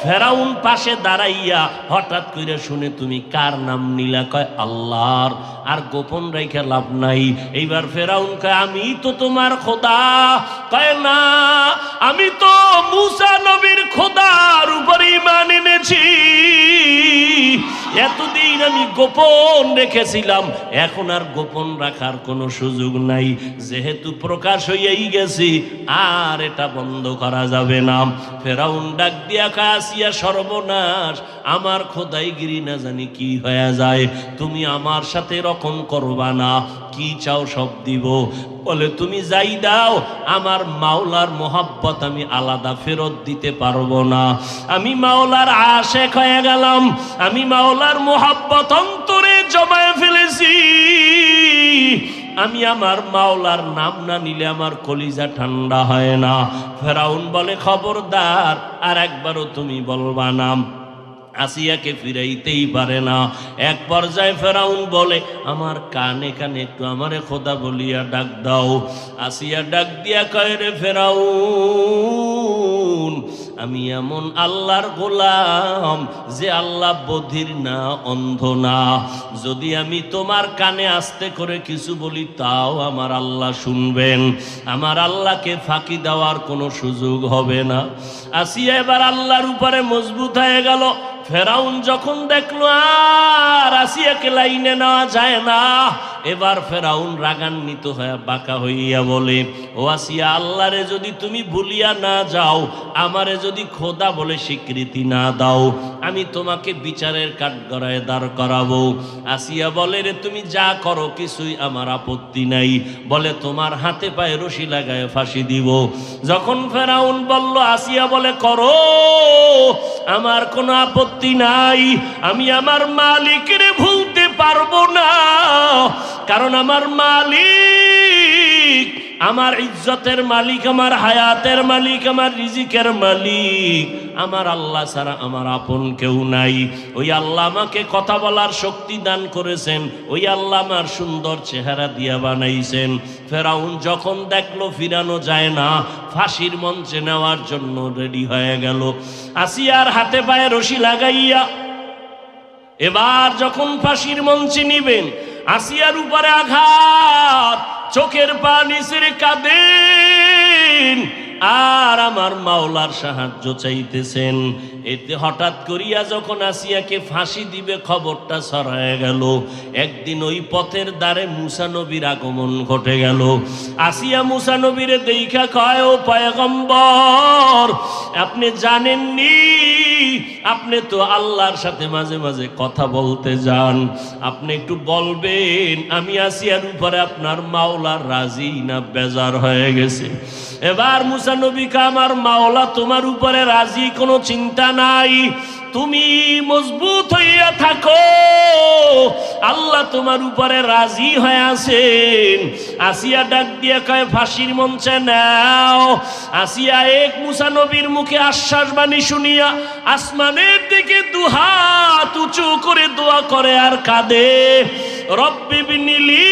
ফেরাউন পাশে দাঁড়াইয়া হঠাৎ করে শুনে তুমি কার নাম নিলা? কয় আল্লাহর। আর গোপন রেখে লাভ নাই। এইবার ফেরাউন কয় আমি তো তোমার খোদা। কয় না, আমি তো মুসা নবীর খোদার উপর ঈমান এনেছি। এতদিন আমি গোপন রেখেছিলাম, এখন আর গোপন রাখার কোনো সুযোগ নাই। যেহেতু প্রকাশ হয়েই গেছি, আর এটা বন্ধ করা যাবে না। ফেরাউন ডাক দিয়া কয় আসিয়া সর্বনাশ, আমার খোদাইগিরি না জানি কি হয়ে যায়, তুমি আমার সাথে এরকম করবা না, কি চাও সব দিব। বলে তুমি যাই দাও, আমার মাওলার মোহাব্বত আমি আলাদা ফেরত দিতে পারবো না। আমি মাওলার আশেক হয়ে গেলাম, আমি মাওলার মোহাব্বত অন্তরে জমায়ে ফেলেছি। আমি আমার মাওলার নাম না নিলে আমার কলিজা ঠান্ডা হয় না। ফেরাউন বলে খবরদার, আর একবারও তুমি বলবা না। আসিয়াকে ফিরাইতেই পারে না। এক পর্যায়ে ফেরাউন বলে আমার কানে কানে একটু আমারে খোদা বলিয়া ডাক দাও। আসিয়া ডাক দিয়া কয় রে ফেরাউন, আমি এমন আল্লাহর গোলাম যে আল্লাহ বধির না, অন্ধ না। যদি আমি তোমার কানে আস্তে করে কিছু বলি তাও আমার আল্লাহ শুনবেন, আমার আল্লাহকে ফাঁকি দেওয়ার কোনো সুযোগ হবে না। আসিয়া এবার আল্লাহর উপরে মজবুত হয়ে গেল। ফেরাউন যখন দেখলো আর আসিয়াকে লাইনে নেওয়া যায় না, এবার ফেরাউন রাগান্বিত হয়ে বাঁকা হইয়া বলে ও আসিয়া, আল্লাহরে যদি তুমি ভুলিয়া না যাও, আমারে যদি খোদা বলে স্বীকৃতি না দাও, আমি তোমাকে বিচারের কাঠগড়ায় দাঁড় করাবো। আসিয়া বলে রে তুমি যা করো কিছুই আমার আপত্তি নাই, বলে তোমার হাতে পায়ে রশি লাগায় ফাঁসি দিব। যখন ফেরাউন বলল, আসিয়া বলে করো, আমার কোনো আপত্তি নাই, আমি আমার মালিকের ভুলতে পারবো না, কারণ আমার মালিক, আমার ইজ্জতের মালিক, আমার হায়াতের মালিক, আমার রিজিকের মালিক আমার আল্লাহ ছাড়া আমার আপন কেউ নাই। ওই আল্লাহ আমাকে কথা বলার শক্তি দান করেছেন, ওই আল্লাহ আমার সুন্দর চেহারা দিয়া বানাইছেন। ফেরাউন যখন দেখলো ফিরানো যায় না, ফাঁসির মঞ্চে নেওয়ার জন্য রেডি হয়ে গেল। আসিয়ার হাতে পায়ে রশি লাগাইয়া এবার যখন ফাঁসির মঞ্চে নিবেন, আসিয়ার উপরে আঘাত, চোখের পানি ছেড়ে কাঁদেন আর আমার মাওলার সাহায্য চাইতেছেন। এতে হঠাৎ করিয়া যখন আসিয়াকে ফাঁসি দিবে খবরটা ছড়ায় গেল। একদিন ওই পথের দ্বারে মুসা নবীর আগমন ঘটে গেল। আসিয়া মুসা নবীরে দেইখা কয় ও পয়গম্বর, আপনি জানেননি, আপনি তো আল্লাহর সাথে মাঝে মাঝে কথা বলতে যান, আপনি একটু বলবেন আমি আসিয়ার উপরে আপনার মাওলার রাজি না বেজার হয়ে গেছে। এবার মুসা নবী কা আমার মাওলা তোমার উপরে রাজি, কোনো চিন্তা নাই, তুমি মজবুত হইয়া থাকো, আল্লাহ তোমার উপরে রাজি হয়ে আছেন। আসিয়া ডাক দিয়ে কয় ফাঁসির মঞ্চে নাও। আসিয়া এক মুসা নবীর মুখে আশ্বাস বাণী শুনিয়া আসমানের দিকে দুহাত উঁচু করে দোয়া করে আর কাঁদে, রব্বি বিনিলি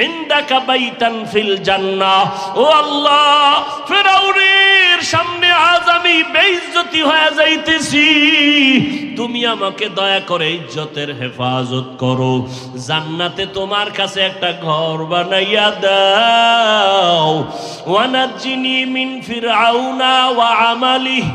ইনদাকা বাইতান ফিল জান্নাহ। ও আল্লাহ, ফেরাউনের সামনে আজ আমি বেইজ্জতি হয়ে যাইতেছি, তুমি আমাকে দয়া করে ইজ্জতের হেফাজত করো, জান্নাতে তোমার কাছে একটা ঘর বানাইয়া দাও। ওয়ানাজ্জিনি মিন ফিরআউনা ওয়া আমালিহি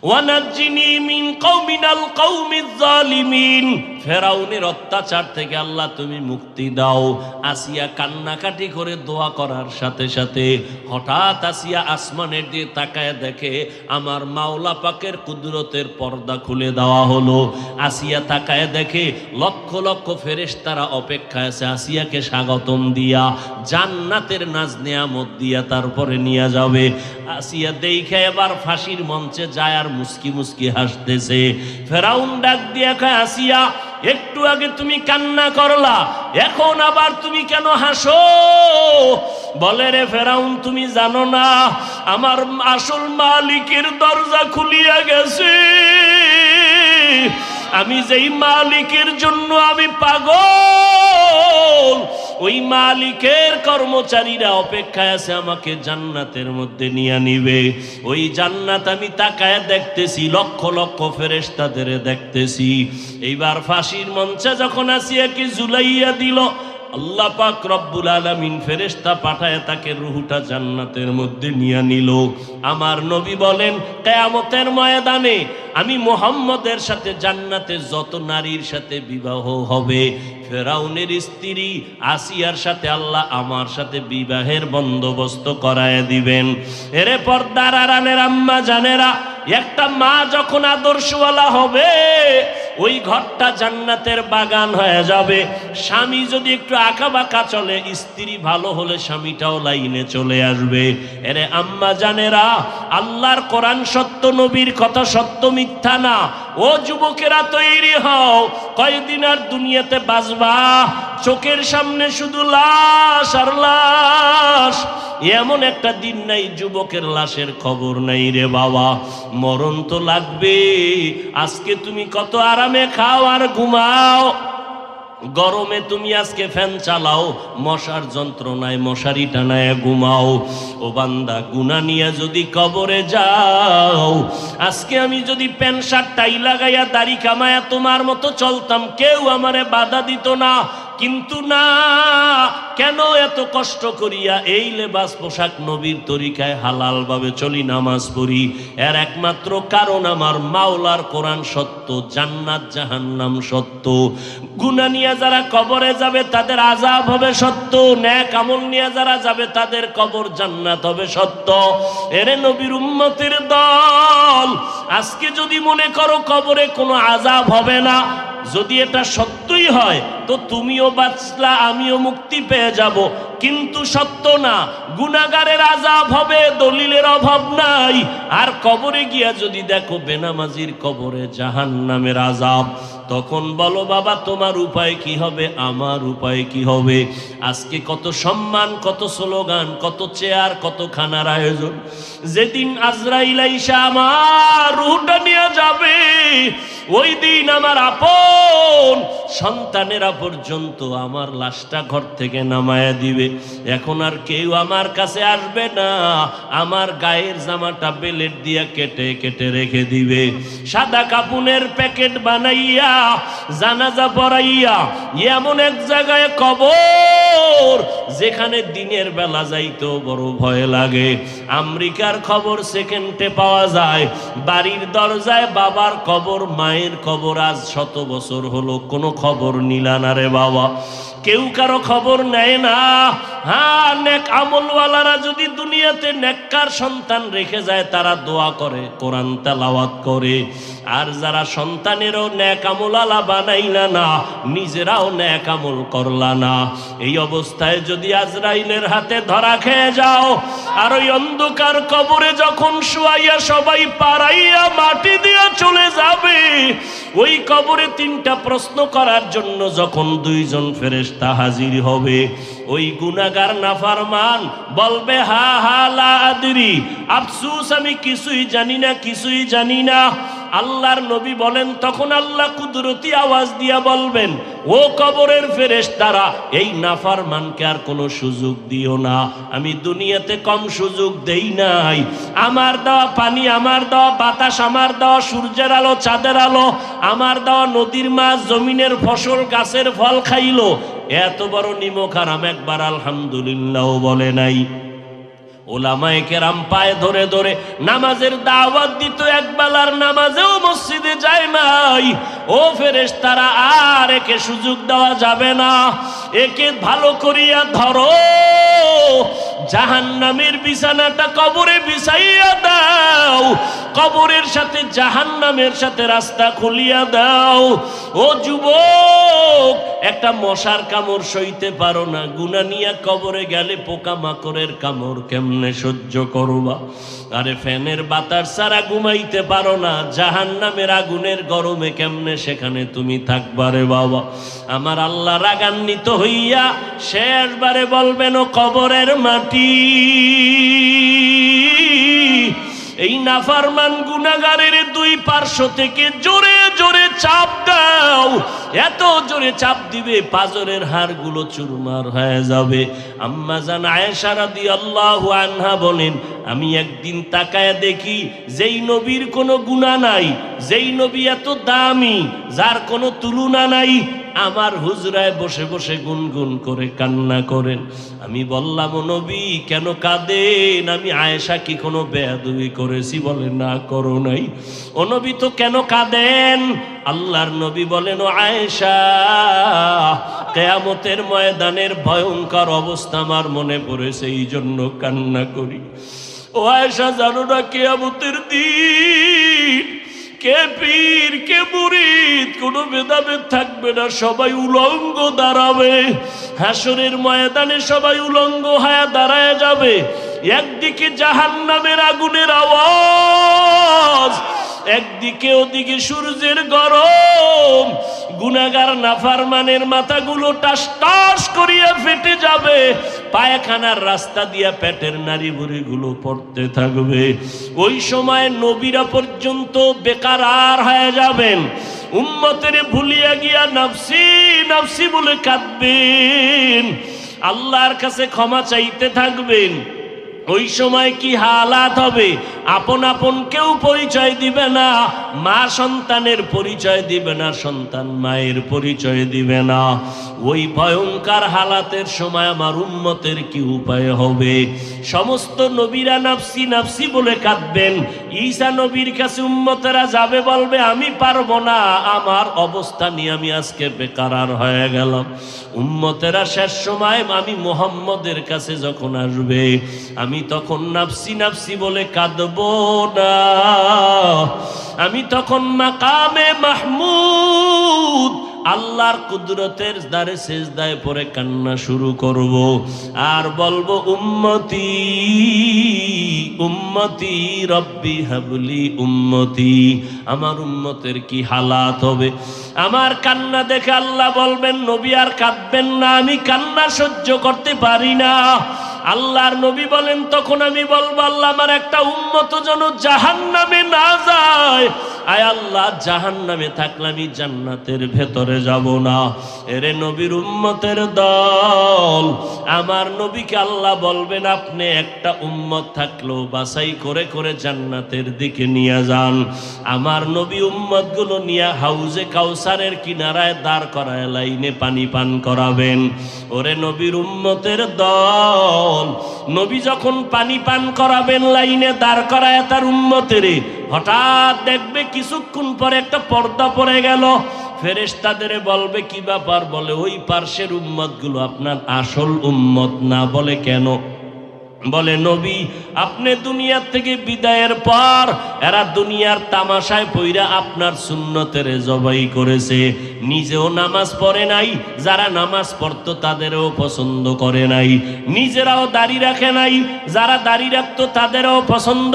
ওয়ানাজ্জিনি মিন কওমিনাল কওমিজ জালিমিন। ফেরাউনের অত্যাচার থেকে আল্লাহ তুমি মুক্তি দাও। আসিয়া কান্নাকাটি করে দোয়া করার সাথে সাথে হঠাৎ আসিয়া আসমানের দিকে তাকায় দেখে আমার মাওলা পাকের কুদরতের পর্দা খুলে দেওয়া হলো। আসিয়া তাকায় দেখে লক্ষ লক্ষ ফেরেশতারা অপেক্ষায় আছে আসিয়াকে স্বাগতম দিয়া, জান্নাতের নাজ নেয়ামত দিয়া তারপরে নিয়ে যাবে। আসিয়া দেখে এবার ফাঁসির মঞ্চে যায় আর মুস্কি মুস্কি হাসতেছে। ফেরাউন ডাক দিয়া কয় আসিয়া, একটু আগে তুমি কান্না করলা, এখন আবার তুমি কেন হাসো? বলে রে ফেরাউন, তুমি জানো না আমার আসল মালিকের দরজা খুলিয়া গেছে, আমি যেই মালিকের জন্য আমি পাগল, ওই মালিকের কর্মচারীরা অপেক্ষায় আছে আমাকে জান্নাতের মধ্যে নিয়ে নিবে। ওই জান্নাত আমি তাকায় দেখতেছি, লক্ষ লক্ষ ফেরেশতাদের দেখতেছি। এইবার ফাঁসির মঞ্চে যখন আসিয়াকে ঝুলাইয়া দিল, আল্লাহ পাক রব্বুল আলামিন ফেরেশতা পাঠায় তাকে রূহটা জান্নাতের মধ্যে নিয়ে নিল। আমার নবী বলেন, কিয়ামতের ময়দানে আমি মুহাম্মদের সাথে জান্নাতে যত নারীর সাথে বিবাহ হবে, ফেরাউনের স্ত্রী আসিয়ার সাথে আল্লাহ আমার সাথে বিবাহের বন্দোবস্ত করায় দিবেন। এরে পর্দার আড়ালের আম্মা জানেরা, একটা মা যখন আদর্শওয়ালা হবে, ওই ঘরটা জান্নাতের বাগান হয়ে যাবে। স্বামী যদি একটু আঁকা বাঁকা চলে, স্ত্রী ভালো হলে স্বামীটাও লাইনে চলে আসবে। এরে আম্মা জানেরা, আল্লাহর কোরআন সত্য, নবীর কথা সত্য, মিথ্যা না। ও যুবকেরা তৈরি হও, কয়দিন আর দুনিয়াতে বাঁচবা? চোখের সামনে শুধু লাশ আর লাশ। এমন একটা দিন নাই যুবকের লাশের খবর নাই রে বাবা। মরণ তো লাগবে। আজকে তুমি কত আরামে খাও আর ঘুমাও, গরমে তুমি আজকে ফ্যান চালাও, মশার যন্ত্রণায় মশারি টানায় ঘুমাও। ও বান্দা, গুনাহ নিয়ে যদি কবরে যাও, আজকে আমি যদি প্যান্ট শার্ট টাই লাগাইয়া দাড়ি কামায়া তোমার মতো চলতাম, কেউ আমারে বাধা দিত না। কিন্তু না, কেন এত কষ্ট করিয়া এই লেবাস পোশাক নবীর তরিকায় হালাল ভাবে চলি, নামাজ পড়ি? এর একমাত্র কারণ আমার মাওলার কোরআন সত্য, জান্নাত জাহান্নাম সত্য। গুনাহ নিয়ে যারা কবরে যাবে তাদের আযাব হবে সত্য, নেক আমল নিয়ে যারা যাবে তাদের কবর জান্নাত হবে সত্য। এরে নবীর উম্মতের দল, আজকে যদি মনে করো কবরে কোনো আযাব হবে না, যদি এটা সত্যই হয় তো তুমিও বাঁচলা, আমিও মুক্তি পেয়ে যাব। কিন্তু সত্য না, গুনাহগারের আযাব হবে, দলিলের অভাব নাই। আর কবরে গিয়া যদি দেখো বেনামাজির কবরে জাহান্নামের আযাব, তখন বলো বাবা তোমার উপায় কি হবে, আমার উপায় কি হবে? আজকে কত সম্মান, কত স্লোগান, কত চেয়ার, কত খানার আয়োজন। যেদিন আজরাইল আইসা আমার রূহটা নিয়ে যাবে, ওই দিন আমার আপন সন্তানেরা পর্যন্ত আমার লাশটা ঘর থেকে নামায়া দিবে। এখন আর কেউ আমার কাছে আসবে না, আমার গায়ের জামাটা বেলেট দিয়া কেটে কেটে রেখে দিবে। সাদা কাপুনের প্যাকেট বানাইয়া জানাজা পড়াইয়া এমন এক জায়গায় কবর, যেখানে দিনের বেলা যাইতেও বড় ভয় লাগে। আমেরিকার খবর সেকেন্ডে পাওয়া যায়, বাড়ির দরজায় বাবার কবর, মায়ের কবর। আজ 100 বছর হলো কোনো খবর নিলা না রে বাবা, কেউ কারো খবর নেয় না। হ্যাঁ, নেক আমলওয়ালারা যদি দুনিয়াতে নেককার সন্তান রেখে যায়, তারা দোয়া করে, কোরআন তেলাওয়াত করে। আর যারা সন্তানেরও নেক আমলওয়ালা বানাইলা না, নিজেরাও নেক আমল করলা না, এই অবস্থায় যদি আজরাইলের হাতে ধরা খেয়ে যাও, আর ওই অন্ধকার কবরে যখন শুয়াইয়া সবাই পাড়াইয়া মাটি দিয়া চলে যাবে, ওই কবরে 3টা প্রশ্ন করার জন্য যখন 2 জন ফেরেশতা হাজির হবে, ওই গুনাহগার নাফরমান বলবে হা হা লা আদরি, আফসোস আমি কিছুই জানি না, কিছুই জানি না। আল্লাহর নবী বলেন, তখন আল্লাহ কুদরতি আওয়াজ দিয়া বলবেন, ও কবরের ফেরেশতারা, এই নাফরমানকে আর কোনো সুযোগ দিও না। আমি দুনিয়াতে কম সুযোগ দেই নাই। আমার দেওয়া পানি, আমার দেওয়া বাতাস, আমার দেওয়া সূর্যের আলো, চাঁদের আলো, আমার দেওয়া নদীর মাছ, জমিনের ফসল, গাছের ফল খাইলো। এত বড় নিমক হারাম একবার আলহামদুলিল্লাহ বলে নাই। ওলামায়ে কেরাম পায়ে ধরে ধরে নামাজের দাওয়াত দিত, একবেলার নামাজেও মসজিদে যায় নাই। ও ফেরেশতারা, আর একে সুযোগ দেওয়া যাবে না, একে ভালো করিয়া ধরো, জাহান্নামের বিছানাটা কবরে বিছাইয়া দাও, কবরের সাথে জাহান্নামের সাথে রাস্তা খুলিয়া দাও। ও যুবক, একটা মশার কামড় সইতে পারো না, গুনাহ নিয়ে কবরে গেলে পোকা মাকড়ের কামড় কেমনে সহ্য করবা? আরে ফ্যানের বাতাস ছাড়া ঘুমাইতে পারো না, জাহান্নামের আগুনের গরমে কেমনে সেখানে তুমি থাকবা রে বাবা? আমার আল্লাহ রাগান্বিত হইয়া শেষবারে বলবেন, ও কবরের মাটি, এই নাফরমান গুনাহগারের দুই পার্শ্ব থেকে জোরে জোরে চাপ দাও, এত জোরে চাপ দিবে পাজরের হাড়গুলো চুরমার হয়ে যাবে। আম্মা জান আয়েশা রাদিয়াল্লাহু আনহা বলেন, আমি একদিন তাকায় দেখি যেই নবীর কোনো গুনাহ নাই, যেই নবী এত দামি, যার কোনো তুলনা নাই, আমার হুজরায় বসে বসে গুনগুন করে কান্না করেন। আমি বললাম, ও নবী কেন কাঁদেন? আমি আয়েশা কি কোনো বেয়াদবি করেছি? বলে না, করো নাই। ও নবী তো কেন কাঁদেন? আল্লাহর নবী বলেন, ও আয়েশা, কিয়ামতের ময়দানের ভয়ঙ্কর অবস্থা আমার মনে পড়েছে, এই জন্য কান্না করি। ও আয়েশা, জানো না কিয়ামতের দিন কে পীর কে মুরিদ কোনো ভেদাভেদ থাকবে না, সবাই উলঙ্গ দাঁড়াবে। হাসরের ময়দানে সবাই উলঙ্গ হয়ে দাঁড়ায় যাবে। একদিকে জাহান্নামের আগুনের আওয়াজ, একদিকে ওদিকে সূর্যের গরম। গুনাহগার নাফরমানের মাথাগুলো টাস টাস করিয়া ফেটে যাবে, পায়খানার রাস্তা দিয়া পেটের নাড়ি ভুঁড়িগুলো পড়তে থাকবে। ওই সময় নবীরা পর্যন্ত বেকারার হয়ে যাবেন, উম্মতের ভুলিয়া গিয়া নাফসি নাফসি বলে কাঁদবেন, আল্লাহর কাছে ক্ষমা চাইতে থাকবেন। ওই সময় কি হালাত হবে? আপন আপন কেউ পরিচয় দিবে না, মা সন্তানের পরিচয় দিবে না, সন্তান মায়ের পরিচয় দিবে না। ওই ভয়ঙ্কর হালাতের সময় আমার উম্মতের কি উপায় হবে? সমস্ত নবীরা নাফসি নাফসি বলে কাঁদবেন। ঈসা নবীর কাছে উম্মতেরা যাবে, বলবে আমি পারবো না, আমার অবস্থা নিয়ে আমি আজকে বেকারার হয়ে গেলাম। উম্মতেরা শেষ সময় আমি মুহাম্মদের কাছে যখন আসবে, আমি তখন নাফসি নাফসি বলে কাঁদবো না, আমি তখন মাকামে মাহমুদ আল্লাহর কুদরতের দ্বারে সেজদায় পড়ে কান্না শুরু করব, আর বলবো, উম্মতি উম্মতি রব্বি হাবলি উম্মতি। আমার উম্মতের কি হালাত হবে? আমার কান্না দেখে আল্লাহ বলবেন, নবী আর কাঁদবেন না, আমি কান্না সহ্য করতে পারি না। আল্লাহর নবী বলেন, তখন আমি বলবো, আল্লাহ আমার একটা উম্মত যেন জাহান্নামে না যায়। আয় আল্লাহ, জাহান্নামে থাকলে আমি জান্নাতের ভেতরে যাব না। এরে নবীর উম্মতের দল, আমার নবীকে আল্লাহ বলবেন, আপনি একটা উম্মত থাকলেও বাছাই করে করে জান্নাতের দিকে নিয়ে যান। আমার নবী উম্মতগুলো নিয়ে হাউজে কাউসারের কিনারায় দাঁড় করায় লাইনে পানি পান করাবেন। ওরে নবীর উম্মতের দল, নবী যখন পানি পান করাবেন লাইনে দাঁড় করায় তার উম্মতেরে, হঠাৎ দেখবে কিছুক্ষণ পরে একটা পর্দা পড়ে গেল। ফেরেশতাদের বলবে, কি ব্যাপার? বলে, ওই পার্শ্বের উম্মতগুলো আপনার আসল উম্মত না। বলে, কেন? বলে, নবী আপনি দুনিয়ার থেকে বিদায়ের পর এরা দুনিয়ার তামাশায় পইরা আপনার সুন্নতের জবাই করেছে, নিজেও নামাজ পড়ে নাই, যারা নামাজ পড়তো তাদেরও পছন্দ করে নাই, নিজেরাও দাড়ি রাখে নাই, যারা দাড়ি রাখতো তাদেরও পছন্দ